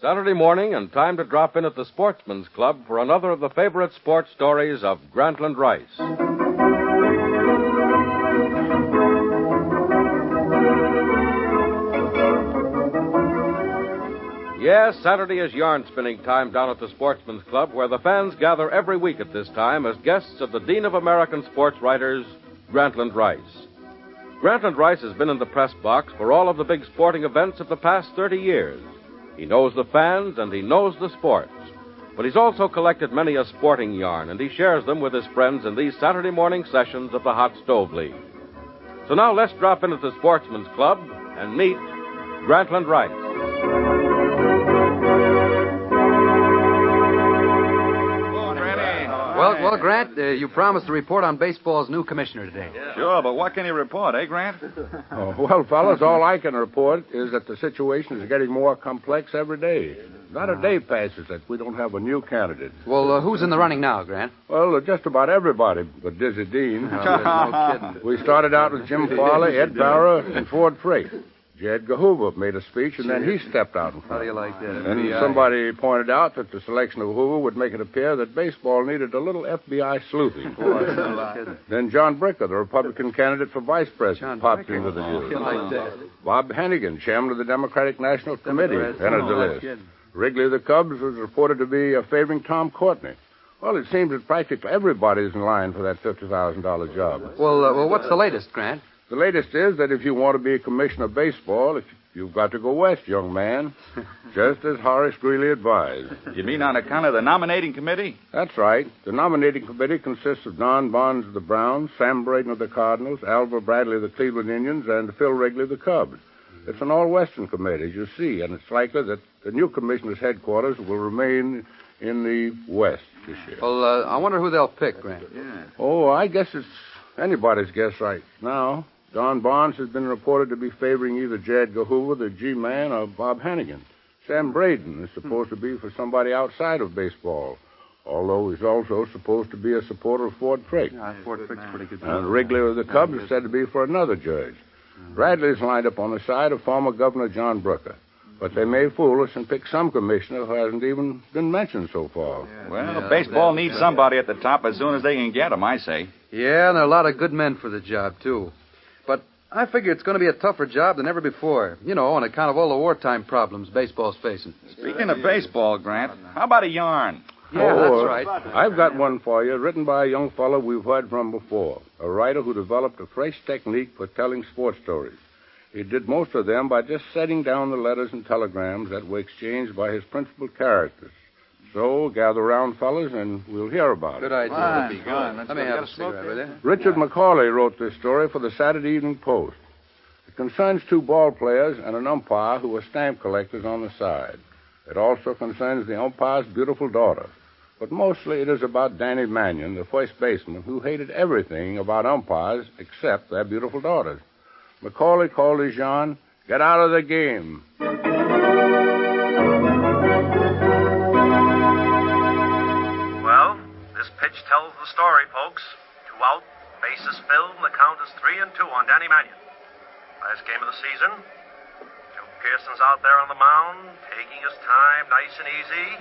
Saturday morning, and time to drop in at the Sportsman's Club for another of the favorite sports stories of Grantland Rice. Yes, Saturday is yarn spinning time down at the Sportsman's Club, where the fans gather every week at this time as guests of the Dean of American Sports Writers, Grantland Rice. Grantland Rice has been in the press box for all of the big sporting events of the past 30 years. He knows the fans and he knows the sports. But he's also collected many a sporting yarn, and he shares them with his friends in these Saturday morning sessions of the Hot Stove League. So now let's drop in at the Sportsman's Club and meet Grantland Rice. Well, Grant, you promised to report on baseball's new commissioner today. Yeah. Sure, but what can you report, Grant? Well, fellas, all I can report is that the situation is getting more complex every day. Not a day passes that we don't have a new candidate. Well, who's in the running now, Grant? Well, just about everybody but Dizzy Dean. No kidding. We started out with Jim Farley, Ed Barrow, and Ford Freight. J. Edgar Hoover made a speech, and then he stepped out in front. How do you like that? And somebody pointed out that the selection of Hoover would make it appear that baseball needed a little FBI sleuthing. Then John Bricker, the Republican candidate for vice president, popped into the news. Like that. Bob Hannigan, chairman of the Democratic National Committee, entered the list. Wrigley of the Cubs was reported to be favoring Tom Courtney. Well, it seems that practically everybody's in line for that $50,000 job. Well, what's the latest, Grant? The latest is that if you want to be a commissioner of baseball, you've got to go west, young man. Just as Horace Greeley advised. You mean on account of the nominating committee? That's right. The nominating committee consists of Don Bonds of the Browns, Sam Braden of the Cardinals, Alva Bradley of the Cleveland Indians, and Phil Wrigley of the Cubs. It's an all-Western committee, as you see, and it's likely that the new commissioner's headquarters will remain in the West this year. Well, I wonder who they'll pick, Grant. Yeah. Oh, I guess it's anybody's guess right now. Don Bonds has been reported to be favoring either J. Edgar Hoover, the G-Man, or Bob Hannigan. Sam Braden is supposed to be for somebody outside of baseball, although he's also supposed to be a supporter of Ford Freight. Ford Freight's pretty good. And Wrigley of the Cubs is said to be for another judge. Bradley's lined up on the side of former Governor John Brooker. But they may fool us and pick some commissioner who hasn't even been mentioned so far. Well, baseball needs somebody at the top as soon as they can get him, I say. Yeah, and there are a lot of good men for the job, too. But I figure it's going to be a tougher job than ever before. You know, on account of all the wartime problems baseball's facing. Speaking of baseball, Grant, how about a yarn? Yeah, that's right. I've got one for you, written by a young fellow we've heard from before, a writer who developed a fresh technique for telling sports stories. He did most of them by just setting down the letters and telegrams that were exchanged by his principal characters. So, gather around, fellas, and we'll hear about it. Good idea. Let me have a cigarette with you. Richard Macaulay wrote this story for the Saturday Evening Post. It concerns two ball players and an umpire who are stamp collectors on the side. It also concerns the umpire's beautiful daughter. But mostly it is about Danny Mannion, the first baseman, who hated everything about umpires except their beautiful daughters. Macaulay called his yarn, "Get out of the game." Well, this pitch tells the story, folks. 2 out, bases filled, and the count is 3-2 on Danny Mannion. Last game of the season. Joe Pearson's out there on the mound, taking his time, nice and easy.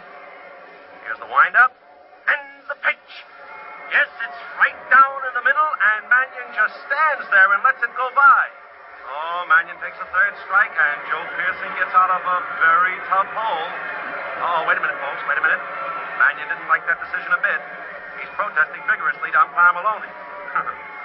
Here's the windup, and the pitch. Yes, it's right down in the middle, and Mannion just stands there and lets it go by. Oh, Mannion takes a third strike, and Joe Pearson gets out of a very tough hole. Oh, wait a minute, folks, wait a minute. Mannion didn't like that decision a bit. He's protesting vigorously to umpire Maloney.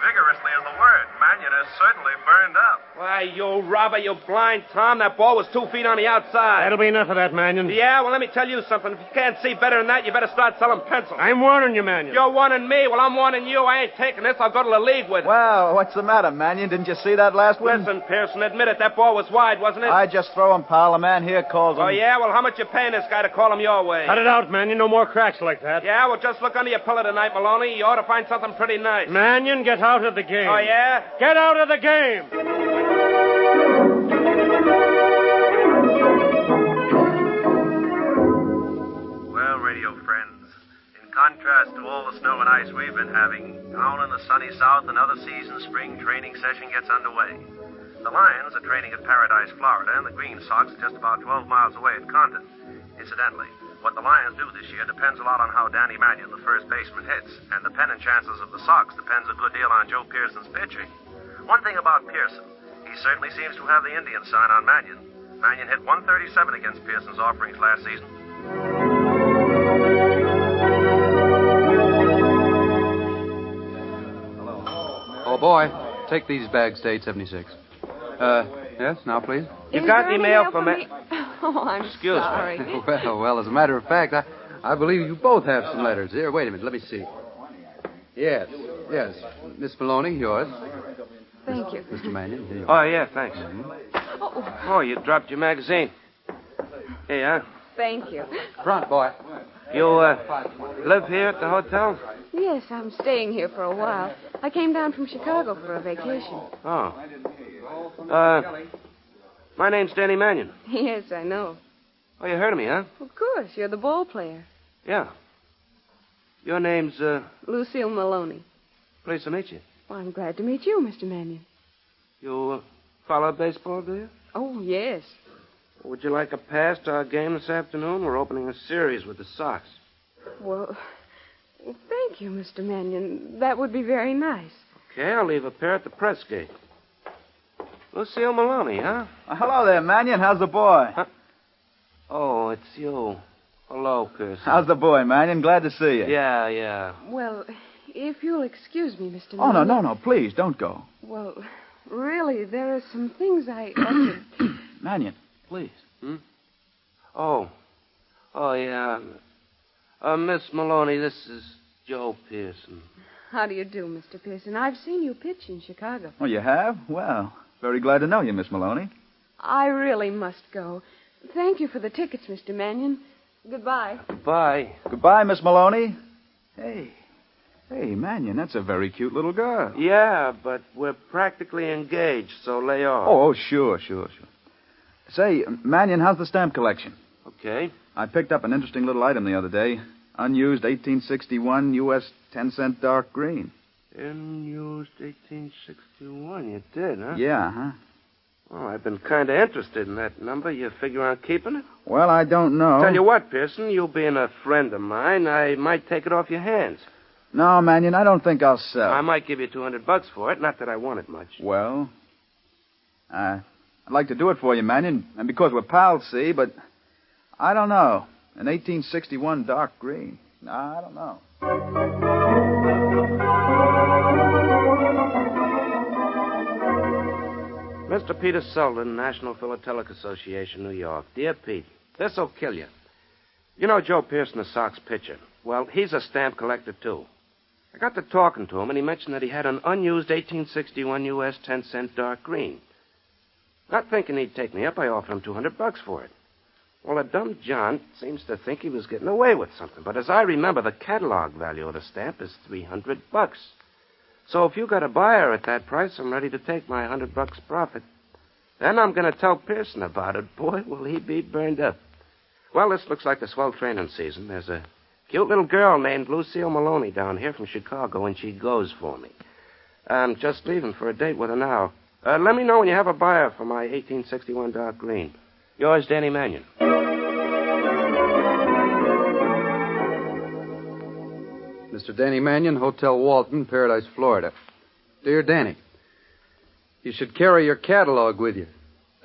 Vigorously is the word. Mannion is certainly burned up. Why, you robber, you blind Tom. That ball was 2 feet on the outside. That'll be enough of that, Mannion. Yeah, well, let me tell you something. If you can't see better than that, you better start selling pencils. I'm warning you, Mannion. You're warning me. Well, I'm warning you. I ain't taking this. I'll go to the league with it. Well, what's the matter, Mannion? Didn't you see that last one? Listen, Pearson, admit it. That ball was wide, wasn't it? I just throw him, pal. A man here calls him. Oh, yeah? Well, how much you paying this guy to call him your way? Cut it out, Mannion. No more cracks like that. Yeah, well, just look under your pillow tonight, Maloney. You ought to find something pretty nice. Mannion, get out of the game. Oh, yeah? Get out of the game! Well, radio friends, in contrast to all the snow and ice we've been having, down in the sunny south, another season spring training session gets underway. The Lions are training at Paradise, Florida, and the Green Sox are just about 12 miles away at Condon. Incidentally, what the Lions do this year depends a lot on how Danny Mannion, the first baseman, hits, and the pennant chances of the Sox depends a good deal on Joe Pearson's pitching. One thing about Pearson, he certainly seems to have the Indian sign on Mannion. Mannion hit 137 against Pearson's offerings last season. Oh, boy. Take these bags to 876. Yes, now, please. You got the mail from me? Oh, I'm Excuse sorry. me. Well, as a matter of fact, I believe you both have some letters. Here, wait a minute. Let me see. Yes. Miss Maloney, yours. Thank you. Mr. Mannion, here you Oh, are. yeah, thanks. Oh, Oh, you dropped your magazine. Here you are. thank you. Front, boy. You, live here at the hotel? Yes, I'm staying here for a while. I came down from Chicago for a vacation. Oh. My name's Danny Mannion. Yes, I know. Oh, you heard of me, huh? Of course, you're the ball player. Yeah. Your name's, Lucille Maloney. pleased to meet you. Well, I'm glad to meet you, Mr. Mannion. You, follow baseball, do you? Oh, yes. Would you like a pass to our game this afternoon? We're opening a series with the Sox. Well, thank you, Mr. Mannion. That would be very nice. Okay, I'll leave a pair at the press gate. Lucille Maloney, huh? Hello there, Mannion. How's the boy? Oh, it's you. Hello, Pearson. How's the boy, Mannion? Glad to see you. Yeah. Well, if you'll excuse me, Mr. Oh, Mannion. no. Please, don't go. Well, really, there are some things I ought to... Mannion, please. Oh, yeah. Miss Maloney, this is Joe Pearson. How do you do, Mr. Pearson? I've seen you pitch in Chicago. Oh, you have? Well, very glad to know you, Miss Maloney. I really must go. Thank you for the tickets, Mr. Mannion. Goodbye. Bye. Goodbye, Miss Maloney. Hey, Mannion, that's a very cute little girl. Yeah, but we're practically engaged, so lay off. Oh, sure. Say, Mannion, how's the stamp collection? Okay. I picked up an interesting little item the other day. Unused 1861 U.S. 10-cent dark green. Unused 1861. You did, huh? Yeah, huh? Well, I've been kind of interested in that number. You figure on keeping it? Well, I don't know. Tell you what, Pearson, you being a friend of mine, I might take it off your hands. No, Mannion, I don't think I'll sell. I might give you $200 for it. Not that I want it much. Well, I'd like to do it for you, Mannion, and because we're pals, see, but I don't know. An 1861 dark green. I don't know. Mr. Peter Selden, National Philatelic Association, New York. Dear Pete, this'll kill you. You know Joe Pearson, the Sox pitcher. Well, he's a stamp collector, too. I got to talking to him, and he mentioned that he had an unused 1861 U.S. 10-cent dark green. Not thinking he'd take me up, I offered him $200 for it. Well, a dumb John seems to think he was getting away with something. But as I remember, the catalog value of the stamp is $300. So if you got a buyer at that price, I'm ready to take my $100 profit. Then I'm going to tell Pearson about it. Boy, will he be burned up. Well, this looks like a swell training season. There's a cute little girl named Lucille Maloney down here from Chicago, and she goes for me. I'm just leaving for a date with her now. Let me know when you have a buyer for my 1861 dark green. Yours, Danny Mannion. Mr. Danny Mannion, Hotel Walton, Paradise, Florida. Dear Danny, you should carry your catalog with you.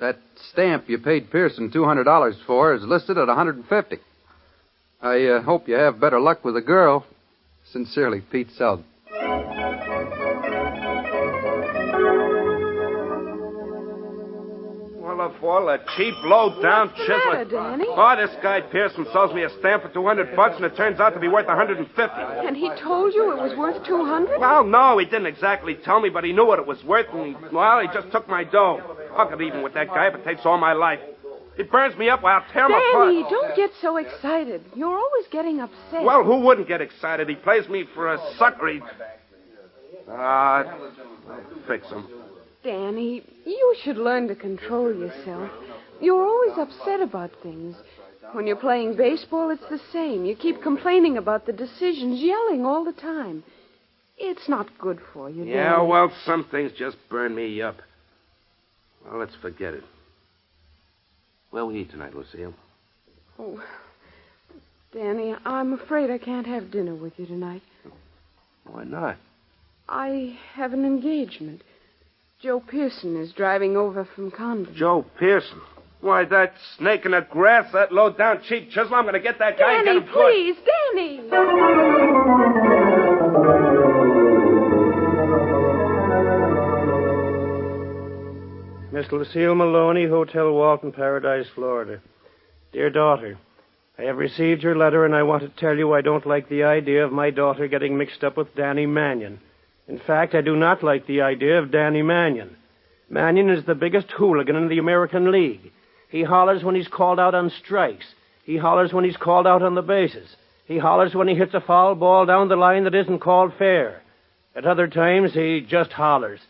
That stamp you paid Pearson $200 for is listed at $150. I hope you have better luck with the girl. Sincerely, Pete Selden. Of all a cheap, low-down What's the matter, chiseler. Danny? Oh, this guy Pearson sells me a stamp for $200, and it turns out to be worth $150. And he told you it was worth $200? Well, no, he didn't exactly tell me, but he knew what it was worth, and he just took my dough. I'll get even with that guy if it takes all my life. He burns me up, I'll tear him apart. Danny, don't get so excited. You're always getting upset. Well, who wouldn't get excited? He plays me for a sucker. I'll fix him. Danny, you should learn to control yourself. You're always upset about things. When you're playing baseball, it's the same. You keep complaining about the decisions, yelling all the time. It's not good for you, Danny. Yeah, well, some things just burn me up. Well, let's forget it. Where'll we eat tonight, Lucille? Oh, Danny, I'm afraid I can't have dinner with you tonight. Why not? I have an engagement. Joe Pearson is driving over from Condon. Joe Pearson? Why, that snake in the grass, that low-down cheap chisel, I'm going to get that guy and get Danny, him please, Danny! Miss Lucille Maloney, Hotel Walton, Paradise, Florida. Dear daughter, I have received your letter, and I want to tell you I don't like the idea of my daughter getting mixed up with Danny Mannion. In fact, I do not like the idea of Danny Mannion. Mannion is the biggest hooligan in the American League. He hollers when he's called out on strikes. He hollers when he's called out on the bases. He hollers when he hits a foul ball down the line that isn't called fair. At other times, he just hollers.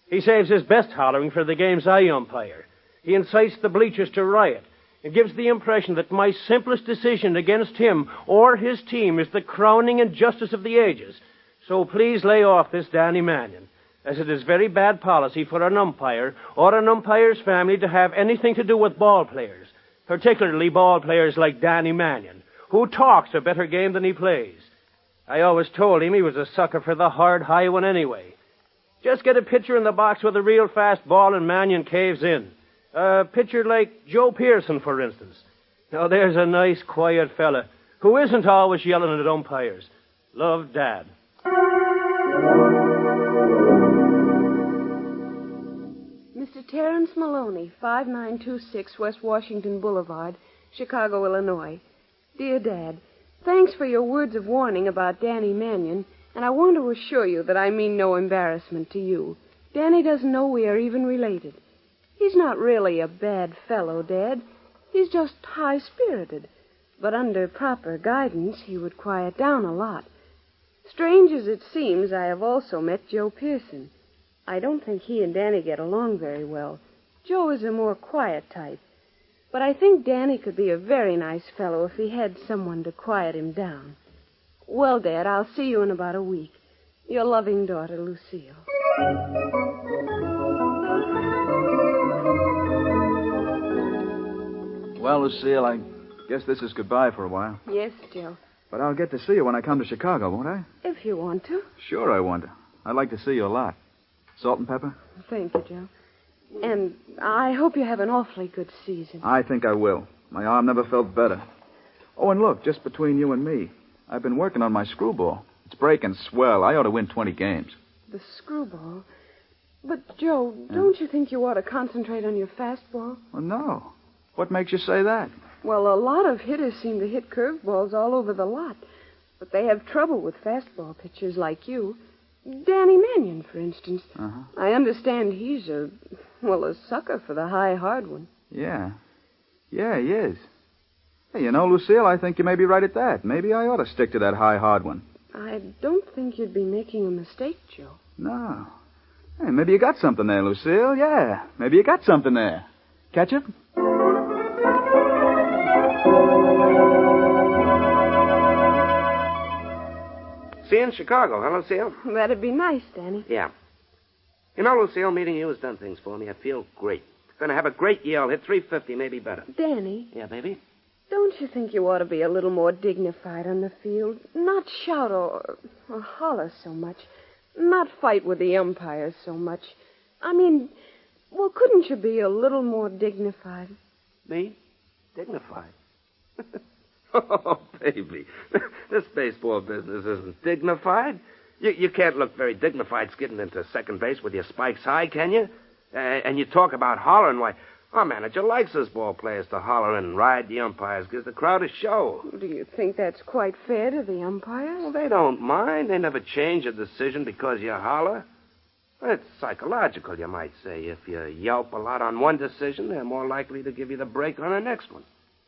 He saves his best hollering for the games I umpire. He incites the bleachers to riot. It gives the impression that my simplest decision against him or his team is the crowning injustice of the ages. So please lay off this Danny Mannion, as it is very bad policy for an umpire or an umpire's family to have anything to do with ball players, particularly ball players like Danny Mannion, who talks a better game than he plays. I always told him he was a sucker for the hard, high one anyway. Just get a pitcher in the box with a real fast ball and Mannion caves in. A pitcher like Joe Pearson, for instance. Now, there's a nice, quiet fella who isn't always yelling at umpires. Love, Dad. Mr. Terrence Maloney, 5926 West Washington Boulevard, Chicago, Illinois. Dear Dad, thanks for your words of warning about Danny Mannion, and I want to assure you that I mean no embarrassment to you. Danny doesn't know we are even related. He's not really a bad fellow, Dad. He's just high-spirited. But under proper guidance, he would quiet down a lot. Strange as it seems, I have also met Joe Pearson. I don't think he and Danny get along very well. Joe is a more quiet type. But I think Danny could be a very nice fellow if he had someone to quiet him down. Well, Dad, I'll see you in about a week. Your loving daughter, Lucille. Well, Lucille, I guess this is goodbye for a while. Yes, Joe. But I'll get to see you when I come to Chicago, won't I? If you want to. Sure I want to. I'd like to see you a lot. Salt and pepper? Thank you, Joe. And I hope you have an awfully good season. I think I will. My arm never felt better. Oh, and look, just between you and me, I've been working on my screwball. It's breaking swell. I ought to win 20 games. The screwball? But, Joe, don't you think you ought to concentrate on your fastball? Well, no. What makes you say that? Well, a lot of hitters seem to hit curveballs all over the lot. But they have trouble with fastball pitchers like you. Danny Mannion, for instance. Uh-huh. I understand he's a sucker for the high, hard one. Yeah. Yeah, he is. Hey, you know, Lucille, I think you may be right at that. Maybe I ought to stick to that high, hard one. I don't think you'd be making a mistake, Joe. No. Hey, maybe you got something there, Lucille. Yeah, maybe you got something there. Catch it? See you in Chicago, huh, Lucille? That'd be nice, Danny. Yeah. You know, Lucille, meeting you has done things for me. I feel great. Going to have a great year. I'll hit 350, maybe better. Danny. Yeah, baby? Don't you think you ought to be a little more dignified on the field? Not shout or holler so much. Not fight with the umpires so much. I mean, well, couldn't you be a little more dignified? Me? Dignified? Oh, baby. This baseball business isn't dignified. You can't look very dignified skidding into second base with your spikes high, can you? And you talk about hollering. Why, our manager likes his ball players to holler and ride the umpires, gives the crowd a show. Do you think that's quite fair to the umpires? Well, they don't mind. They never change a decision because you holler. It's psychological, you might say. If you yelp a lot on one decision, they're more likely to give you the break on the next one.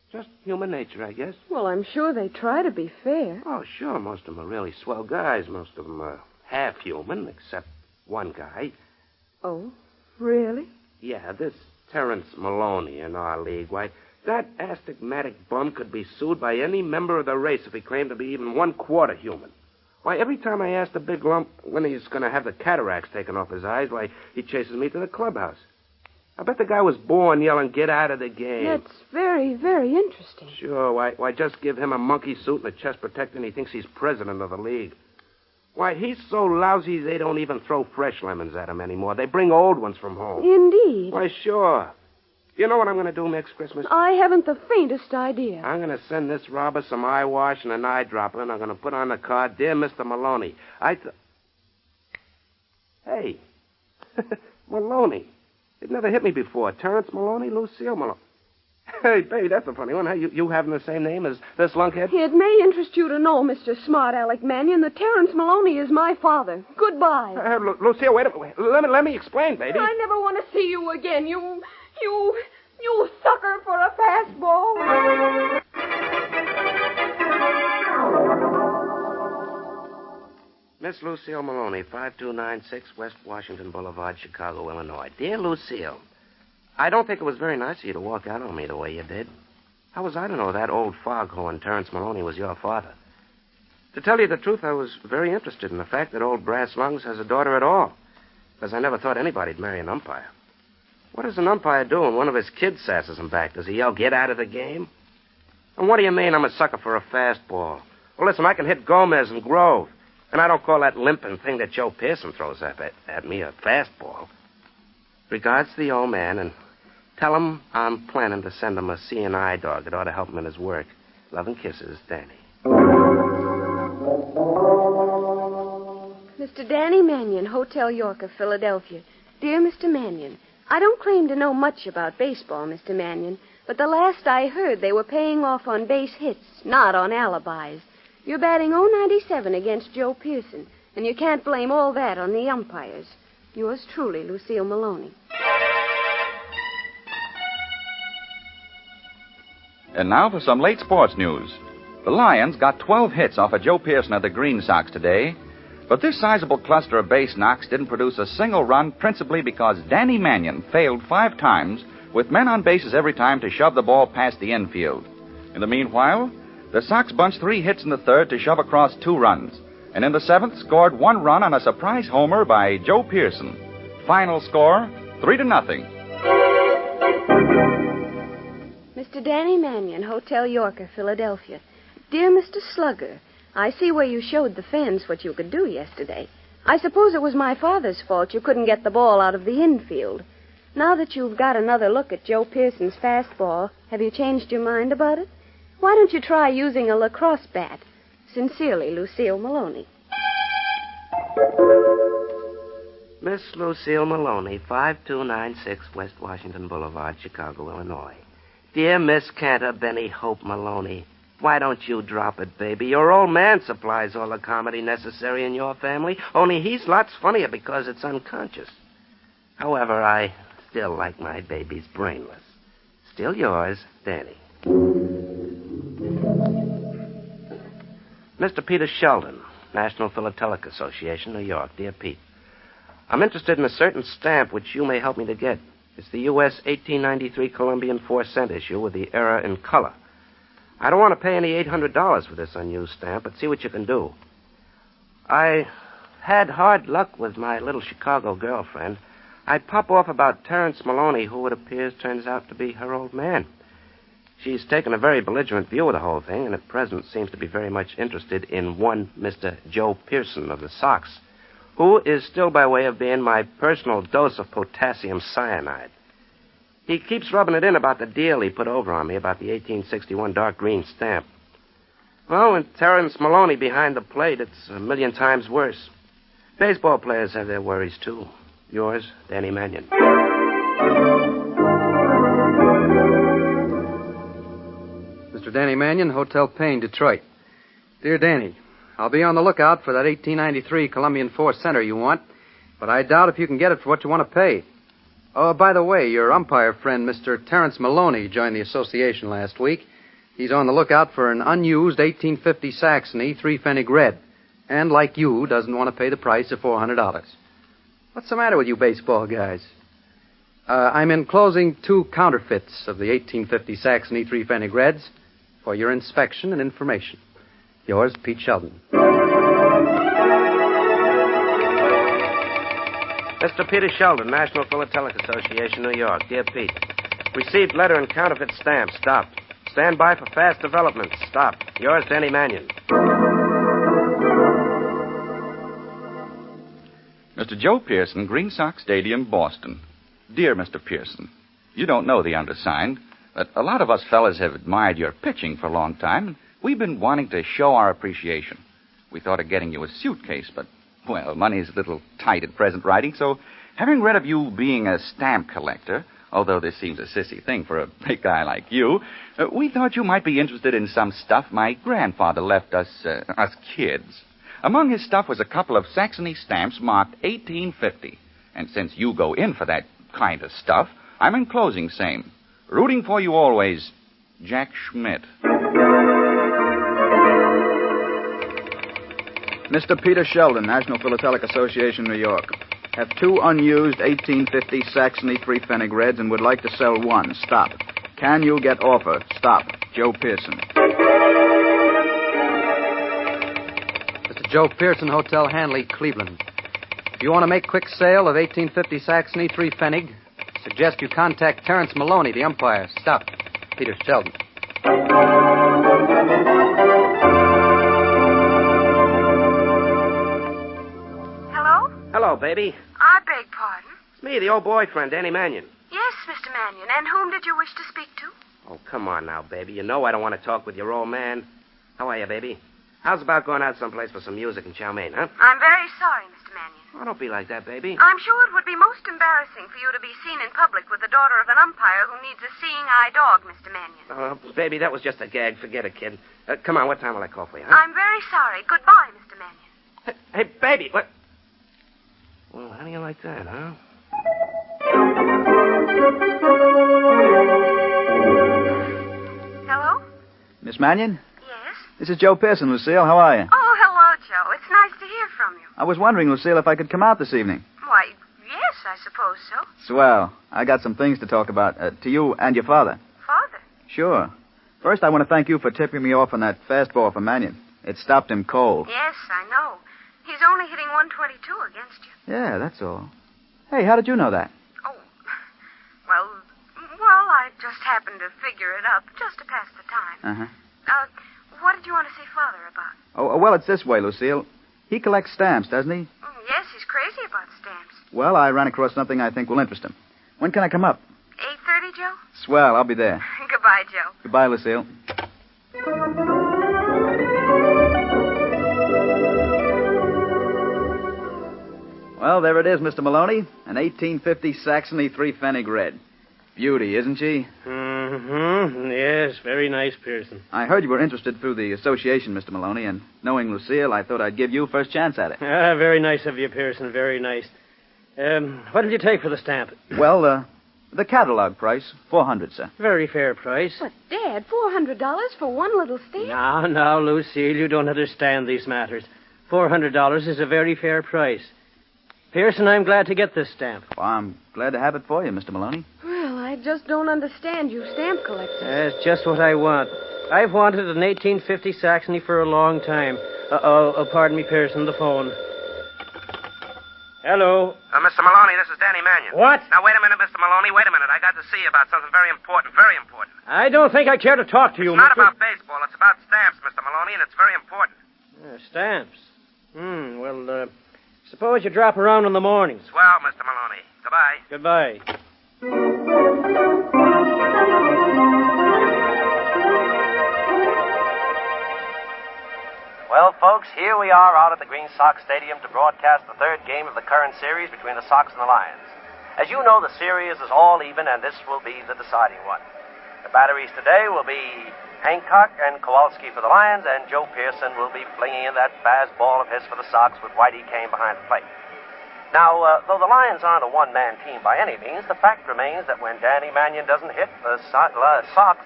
Just human nature, I guess. Well, I'm sure they try to be fair. Oh, sure. Most of them are really swell guys. Most of them are half human, except one guy. Oh, really? Yeah, this Terrence Maloney in our league. Why, that astigmatic bum could be sued by any member of the race if he claimed to be even 1/4 human. Why, every time I ask the big lump when he's going to have the cataracts taken off his eyes, why, he chases me to the clubhouse. I bet the guy was born yelling, "Get out of the game." That's very, very interesting. Sure, why just give him a monkey suit and a chest protector and he thinks he's president of the league. Why, he's so lousy they don't even throw fresh lemons at him anymore. They bring old ones from home. Indeed. Why, sure. You know what I'm going to do next Christmas? I haven't the faintest idea. I'm going to send this robber some eye wash and an eyedropper, and I'm going to put on the card, "Dear Mr. Maloney, Hey, Maloney. It never hit me before. Terrence Maloney, Lucille Maloney. Hey, baby, that's a funny one. Huh? You having the same name as this lunkhead? It may interest you to know, Mr. Smart Alec Mannion, that Terrence Maloney is my father. Goodbye. Lucille, wait a minute. Let me explain, baby. I never want to see you again. You sucker for a fastball. Miss Lucille Maloney, 5296 West Washington Boulevard, Chicago, Illinois. Dear Lucille, I don't think it was very nice of you to walk out on me the way you did. How was I to know that old foghorn Terrence Maloney was your father? To tell you the truth, I was very interested in the fact that old Brass Lungs has a daughter at all, because I never thought anybody'd marry an umpire. What does an umpire do when one of his kids sasses him back? Does he yell, "Get out of the game"? And what do you mean I'm a sucker for a fastball? Well, listen, I can hit Gomez and Grove, and I don't call that limping thing that Joe Pearson throws up at me a fastball. Regards to the old man, and tell him I'm planning to send him a C&I dog that ought to help him in his work. Love and kisses, Danny. Mr. Danny Mannion, Hotel York of Philadelphia. Dear Mr. Mannion, I don't claim to know much about baseball, Mr. Mannion, but the last I heard they were paying off on base hits, not on alibis. You're batting .097 against Joe Pearson, and you can't blame all that on the umpires. Yours truly, Lucille Maloney. And now for some late sports news. The Lions got 12 hits off of Joe Pearson of the Green Sox today, but this sizable cluster of base knocks didn't produce a single run, principally because Danny Mannion failed 5 times with men on bases every time to shove the ball past the infield. In the meanwhile, the Sox bunched 3 hits in the third to shove across 2 runs, and in the 7th scored 1 run on a surprise homer by Joe Pearson. Final score, 3-0. Mr. Danny Mannion, Hotel York of Philadelphia. Dear Mr. Slugger, I see where you showed the fans what you could do yesterday. I suppose it was my father's fault you couldn't get the ball out of the infield. Now that you've got another look at Joe Pearson's fastball, have you changed your mind about it? Why don't you try using a lacrosse bat? Sincerely, Lucille Maloney. Miss Lucille Maloney, 5296 West Washington Boulevard, Chicago, Illinois. Dear Miss Cantor Benny Hope Maloney, why don't you drop it, baby? Your old man supplies all the comedy necessary in your family, only he's lots funnier because it's unconscious. However, I still like my babies brainless. Still yours, Danny. Mr. Peter Sheldon, National Philatelic Association, New York. Dear Pete, I'm interested in a certain stamp which you may help me to get. It's the U.S. 1893 Columbian 4-cent issue with the error in color. I don't want to pay any $800 for this unused stamp, but see what you can do. I had hard luck with my little Chicago girlfriend. I'd pop off about Terrence Maloney, who it appears turns out to be her old man. She's taken a very belligerent view of the whole thing, and at present seems to be very much interested in one Mr. Joe Pearson of the Sox, who is still by way of being my personal dose of potassium cyanide. He keeps rubbing it in about the deal he put over on me about the 1861 dark green stamp. Well, with Terrence Maloney behind the plate, it's a million times worse. Baseball players have their worries, too. Yours, Danny Mannion. Mr. Danny Mannion, Hotel Payne, Detroit. Dear Danny, I'll be on the lookout for that 1893 Columbian 4-center you want, but I doubt if you can get it for what you want to pay. Oh, by the way, your umpire friend, Mr. Terrence Maloney, joined the association last week. He's on the lookout for an unused 1850 Saxony 3-pfennig red, and like you, doesn't want to pay the price of $400. What's the matter with you baseball guys? I'm enclosing 2 counterfeits of the 1850 Saxony 3-pfennig reds for your inspection and information. Yours, Pete Sheldon. Mr. Peter Sheldon, National Philatelic Association, New York. Dear Pete. Received letter and counterfeit stamp. Stop. Stand by for fast developments. Stop. Yours, Danny Mannion. Mr. Joe Pearson, Green Sox Stadium, Boston. Dear Mr. Pearson, you don't know the undersigned, but a lot of us fellas have admired your pitching for a long time, and we've been wanting to show our appreciation. We thought of getting you a suitcase, but, well, money's a little tight at present writing, so having read of you being a stamp collector, although this seems a sissy thing for a big guy like you, we thought you might be interested in some stuff my grandfather left us kids. Among his stuff was a couple of Saxony stamps marked 1850. And since you go in for that kind of stuff, I'm enclosing same. Rooting for you always, Jack Schmidt. Mr. Peter Sheldon, National Philatelic Association, New York. Have 2 unused 1850 Saxony 3 Pfennig Reds and would like to sell 1. Stop. Can you get offer? Stop. Joe Pearson. Mr. Joe Pearson, Hotel Hanley, Cleveland. If you want to make quick sale of 1850 Saxony 3 Pfennig, suggest you contact Terrence Maloney, the umpire. Stop. Peter Sheldon. Hello? Hello, baby. I beg pardon. It's me, the old boyfriend, Danny Mannion. Yes, Mr. Mannion. And whom did you wish to speak to? Oh, come on now, baby. You know I don't want to talk with your old man. How are you, baby? How's about going out someplace for some music and chow mein, huh? I'm very sorry, Mr. Mannion. Oh, don't be like that, baby. I'm sure it would be most embarrassing for you to be seen in public with the daughter of an umpire who needs a seeing-eye dog, Mr. Mannion. Oh, baby, that was just a gag. Forget it, kid. Come on, what time will I call for you, huh? I'm very sorry. Goodbye, Mr. Mannion. Hey, baby, what? Well, how do you like that, huh? Hello? Miss Mannion? Yes? This is Joe Pearson, Lucille. How are you? Oh, hello, Joe. It's nice to hear from you. I was wondering, Lucille, if I could come out this evening. Why, yes, I suppose so. Swell. I got some things to talk about, to you and your father. Father? Sure. First, I want to thank you for tipping me off on that fastball for Mannion. It stopped him cold. Yes, I know. He's only hitting 122 against you. Yeah, that's all. Hey, how did you know that? Oh, well, I just happened to figure it up just to pass the time. Uh-huh. What did you want to see Father about? Oh, well, it's this way, Lucille. He collects stamps, doesn't he? Yes, he's crazy about stamps. Well, I ran across something I think will interest him. When can I come up? 8:30, Joe? Swell, I'll be there. Goodbye, Joe. Goodbye, Lucille. Well, there it is, Mr. Maloney. An 1850 Saxony 3 Pfennig Red. Beauty, isn't she? Mm-hmm. Yes, very nice, Pearson. I heard you were interested through the association, Mr. Maloney, and knowing Lucille, I thought I'd give you first chance at it. Ah, very nice of you, Pearson, very nice. What did you take for the stamp? Well, the catalog price, $400, sir. Very fair price. But, Dad, $400 for one little stamp? Now, Lucille, you don't understand these matters. $400 is a very fair price. Pearson, I'm glad to get this stamp. Well, I'm glad to have it for you, Mr. Maloney. Well, I just don't understand you stamp collectors. That's just what I want. I've wanted an 1850 Saxony for a long time. Pardon me, Pearson, the phone. Hello. Mr. Maloney, this is Danny Mannion. What? Now, wait a minute, Mr. Maloney. Wait a minute. I got to see you about something very important. Very important. I don't think I care to talk to you, It's not Mr. about baseball. It's about stamps, Mr. Maloney, and it's very important. Stamps. Well, suppose you drop around in the mornings. Swell, Mr. Maloney. Goodbye. Goodbye. Well, folks, here we are out at the Green Sox Stadium to broadcast the third game of the current series between the Sox and the Lions. As you know, the series is all even, and this will be the deciding one. The batteries today will be Hancock and Kowalski for the Lions, and Joe Pearson will be flinging in that fastball of his for the Sox with Whitey Kane behind the plate. Now, though the Lions aren't a one-man team by any means, the fact remains that when Danny Mannion doesn't hit, the Sox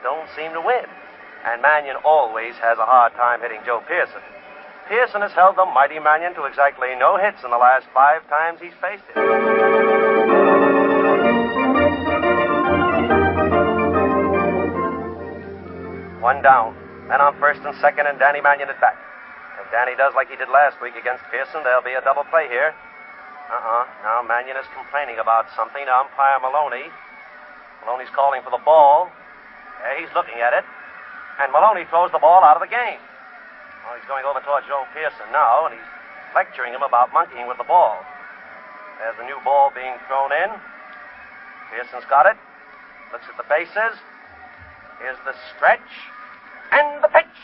don't seem to win. And Mannion always has a hard time hitting Joe Pearson. Pearson has held the mighty Mannion to exactly no hits in the last 5 times he's faced him. One down. Men on first and second, and Danny Mannion at bat. If Danny does like he did last week against Pearson, there'll be a double play here. Now Mannion is complaining about something to umpire Maloney. Maloney's calling for the ball. He's looking at it. And Maloney throws the ball out of the game. Well, he's going over towards Joe Pearson now, and he's lecturing him about monkeying with the ball. There's the new ball being thrown in. Pearson's got it. Looks at the bases. Here's the stretch. And the pitch.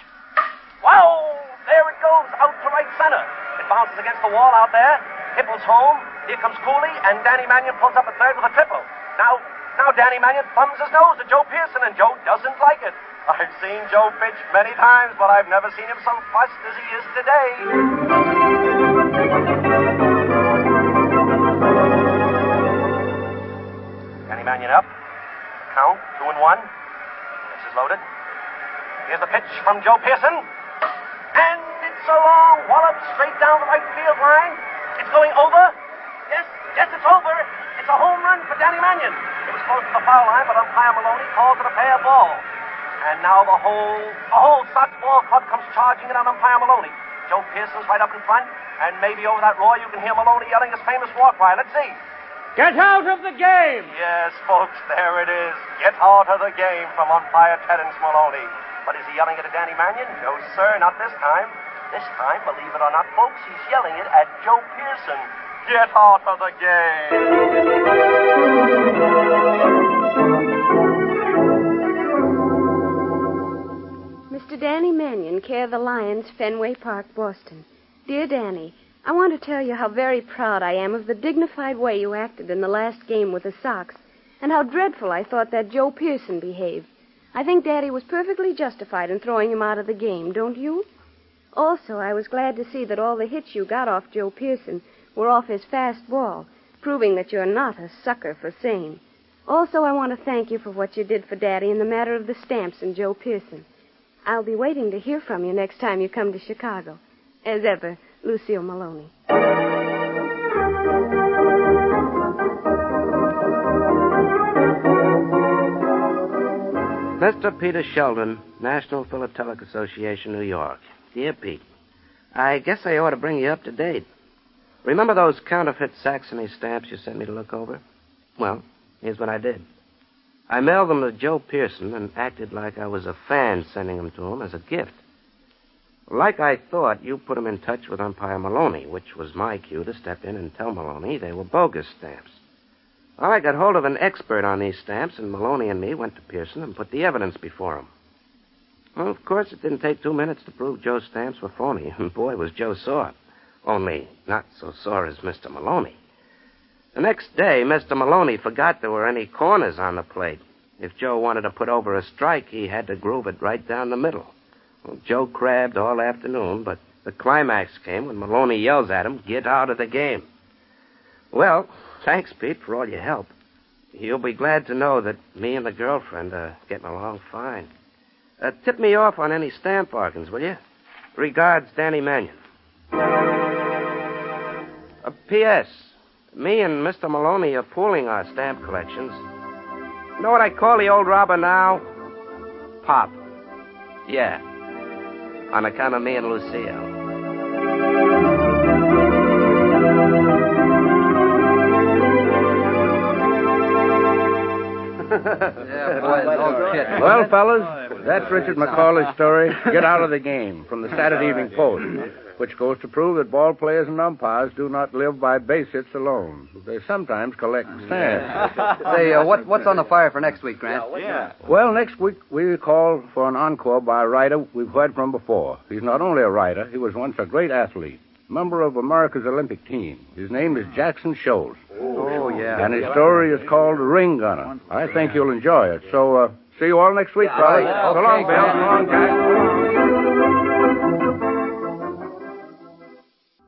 Wow! There it goes, out to right center. It bounces against the wall out there. Hipples home. Here comes Cooley, and Danny Mannion pulls up at third with a triple. Now Danny Mannion thumbs his nose at Joe Pearson, and Joe doesn't like it. I've seen Joe pitch many times, but I've never seen him so fussed as he is today. Danny Mannion up. Count, 2-1. This is loaded. Here's the pitch from Joe Pearson. And it's a long wallop straight down the right field line. It's going over. Yes, it's over. It's a home run for Danny Mannion. It was close to the foul line, but umpire Maloney calls it a fair ball. And now the whole Sox ball club comes charging in on umpire Maloney. Joe Pearson's right up in front, and maybe over that roar you can hear Maloney yelling his famous war cry. Let's see. Get out of the game! Yes, folks, there it is. Get out of the game from umpire Terence Maloney. But is he yelling it at Danny Mannion? No, sir, not this time. This time, believe it or not, folks, he's yelling it at Joe Pearson. Get out of the game! Mr. Danny Mannion, care of the Lions, Fenway Park, Boston. Dear Danny, I want to tell you how very proud I am of the dignified way you acted in the last game with the Sox, and how dreadful I thought that Joe Pearson behaved. I think Daddy was perfectly justified in throwing him out of the game, don't you? Also, I was glad to see that all the hits you got off Joe Pearson were off his fast ball, proving that you're not a sucker for sane. Also, I want to thank you for what you did for Daddy in the matter of the stamps and Joe Pearson. I'll be waiting to hear from you next time you come to Chicago. As ever, Lucille Maloney. Mr. Peter Sheldon, National Philatelic Association, New York. Dear Pete, I guess I ought to bring you up to date. Remember those counterfeit Saxony stamps you sent me to look over? Well, here's what I did. I mailed them to Joe Pearson and acted like I was a fan sending them to him as a gift. Like I thought, you put him in touch with umpire Maloney, which was my cue to step in and tell Maloney they were bogus stamps. Well, I got hold of an expert on these stamps, and Maloney and me went to Pearson and put the evidence before him. Well, of course, it didn't take 2 minutes to prove Joe's stamps were phony, and boy, was Joe sore. Only not so sore as Mr. Maloney. The next day, Mr. Maloney forgot there were any corners on the plate. If Joe wanted to put over a strike, he had to groove it right down the middle. Well, Joe crabbed all afternoon, but the climax came when Maloney yells at him, "Get out of the game." Well, thanks, Pete, for all your help. You'll be glad to know that me and the girlfriend are getting along fine. Tip me off on any stamp bargains, will you? Regards, Danny Mannion. P.S. Me and Mr. Maloney are pooling our stamp collections. You know what I call the old robber now? Pop. Yeah. On account of me and Lucille. Well, fellas, that's Richard McCauley's story, Get Out of the Game, from the Saturday Evening Post, which goes to prove that ball players and umpires do not live by base hits alone. They sometimes collect stamps. Say, what's on the fire for next week, Grant? Well, next week we call for an encore by a writer we've heard from before. He's not only a writer, he was once a great athlete, member of America's Olympic team. His name is Jackson Schultz. Oh, yeah. And his story is called Ring Gunner. I think you'll enjoy it. So, see you all next week, fellas. Right. So long, Bill. So long, Jack.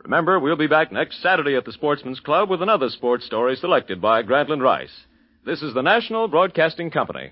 Remember, we'll be back next Saturday at the Sportsman's Club with another sports story selected by Grantland Rice. This is the National Broadcasting Company.